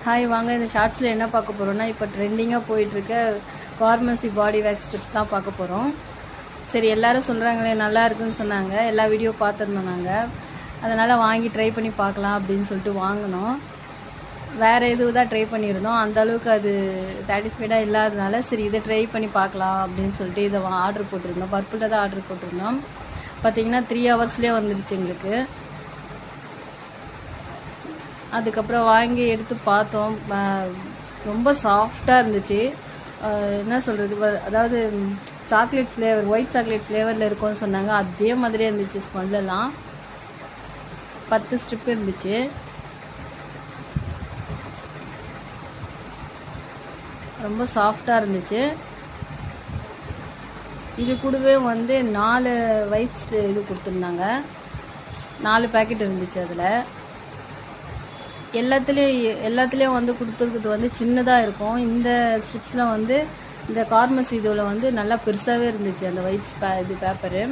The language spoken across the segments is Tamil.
ஹாய், வாங்க இந்த ஷார்ட்ஸில் என்ன பார்க்க போகிறோன்னா, இப்போ ட்ரெண்டிங்காக போயிட்டுருக்க ஃபார்மசி பாடி வேக்ஸ் ஸ்ட்ரிப்ஸ் தான் பார்க்க போகிறோம். சரி, எல்லோரும் சொல்கிறாங்களே நல்லா இருக்குன்னு சொன்னாங்க, எல்லா வீடியோ பார்த்துருந்தோம் நாங்கள். அதனால் வாங்கி ட்ரை பண்ணி பார்க்கலாம் அப்படின்னு சொல்லிட்டு வாங்கினோம். வேறு எதுவும் தான் ட்ரை பண்ணியிருந்தோம், அந்தளவுக்கு அது சாட்டிஸ்ஃபைடாக இல்லாததுனால சரி இதை ட்ரை பண்ணி பார்க்கலாம் அப்படின்னு சொல்லிட்டு இதை ஆர்டர் போட்டிருந்தோம். பர்பிளில் தான் ஆர்டர் போட்டிருந்தோம். பார்த்திங்கன்னா 3 ஹவர்ஸ்லேயே வந்துடுச்சு எங்களுக்கு. அதுக்கப்புறம் வாங்கி எடுத்து பார்த்தோம். ரொம்ப சாஃப்டாக இருந்துச்சு. என்ன சொல்கிறது, அதாவது சாக்லேட் ஃப்ளேவர், ஒயிட் சாக்லேட் ஃப்ளேவரில் இருக்கும்னு சொன்னாங்க. அதே மாதிரியே இருந்துச்சு. ஸ்மெல்லாம் 10 ஸ்ட்ரிப் இருந்துச்சு. ரொம்ப சாஃப்டாக இருந்துச்சு. இது கூடவே 4 ஒயிட் இது கொடுத்துருந்தாங்க. 4 பேக்கெட் இருந்துச்சு. அதில் எல்லாத்துலேயும் கொடுத்துருக்குறது சின்னதாக இருக்கும். இந்த ஸ்ட்ரிப்ஸில் இந்த கார்மசி இதில் நல்லா பெருசாகவே இருந்துச்சு அந்த ஒயிட்ஸ் இது பேப்பரு.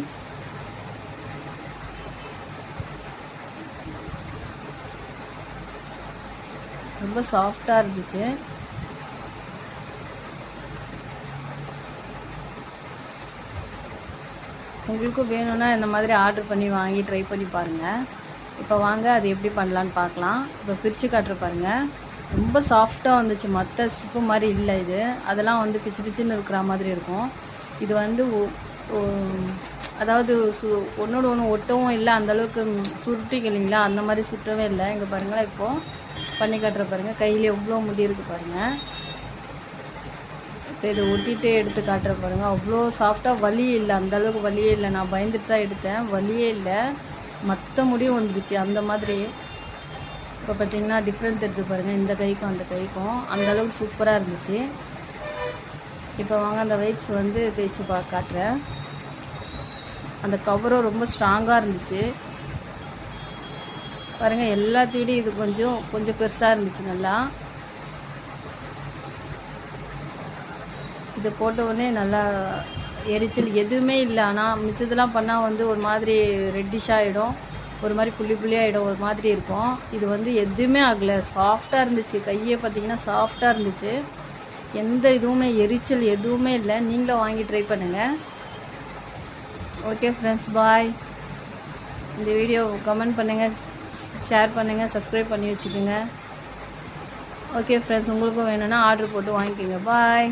ரொம்ப சாஃப்டாக இருந்துச்சு. உங்களுக்கும் வேணும்னா இந்த மாதிரி ஆர்டர் பண்ணி வாங்கி ட்ரை பண்ணி பாருங்கள். இப்போ வாங்க அது எப்படி பண்ணலான்னு பார்க்கலாம். இப்போ பிரித்து காட்டுற பாருங்கள். ரொம்ப சாஃப்டாக வந்துச்சு. மற்ற ஸ்ட்ரிப்பு மாதிரி இல்லை இது. அதெல்லாம் பிச்சு பிச்சுன்னு இருக்கிற மாதிரி இருக்கும். இது அதாவது ஒன்றோட ஒன்று ஒட்டவும் இல்லை, அந்தளவுக்கு சுருட்டிக்கலிங்களா அந்த மாதிரி சுட்டவே இல்லை. இங்கே பாருங்களேன், இப்போது பண்ணி காட்டுற பாருங்கள். கையில் எவ்வளோ முடி இருக்குது பாருங்கள். இப்போ இதை ஒட்டிகிட்டே எடுத்து காட்டுற பாருங்கள். அவ்வளோ சாஃப்டாக, வலியே இல்லை, அந்தளவுக்கு வலியே இல்லை. நான் பயந்துட்டு தான் எடுத்தேன், வலியே இல்லை. மற்ற முடியும் வந்துடுச்சு அந்த மாதிரி. இப்போ பார்த்தீங்கன்னா டிஃப்ரெண்ட் எடுத்து பாருங்கள். இந்த கைக்கும் அந்த கைக்கும் அந்தளவுக்கு சூப்பராக இருந்துச்சு. இப்போ வாங்க அந்த வெயிட்ஸ் தேய்ச்சி காட்டுறேன். அந்த கவரும் ரொம்ப ஸ்ட்ராங்காக இருந்துச்சு பாருங்கள். எல்லாத்தையும் இது கொஞ்சம் பெருசாக இருந்துச்சு. நல்லா இது போட்ட உடனே நல்லா எரிச்சல் எதுவுமே இல்லை. ஆனால் மிச்சத்தெல்லாம் பண்ணால் ஒரு மாதிரி ரெட்டிஷ் ஆகிடும், ஒரு மாதிரி புள்ளியாகிடும், ஒரு மாதிரி இருக்கும். இது எதுவுமே ஆகலை, சாஃப்டாக இருந்துச்சு. கையே பார்த்திங்கன்னா சாஃப்டாக இருந்துச்சு. எந்த இதுவுமே எரிச்சல் எதுவுமே இல்லை. நீங்களும் வாங்கி ட்ரை பண்ணுங்கள். ஓகே ஃப்ரெண்ட்ஸ், பாய். இந்த வீடியோ கமெண்ட் பண்ணுங்கள், ஷேர் பண்ணுங்கள், சப்ஸ்கிரைப் பண்ணி வச்சுக்கோங்க. ஓகே ஃப்ரெண்ட்ஸ், உங்களுக்கும் வேணும்னா ஆர்டர் போட்டு வாங்கிக்கோங்க. பாய்.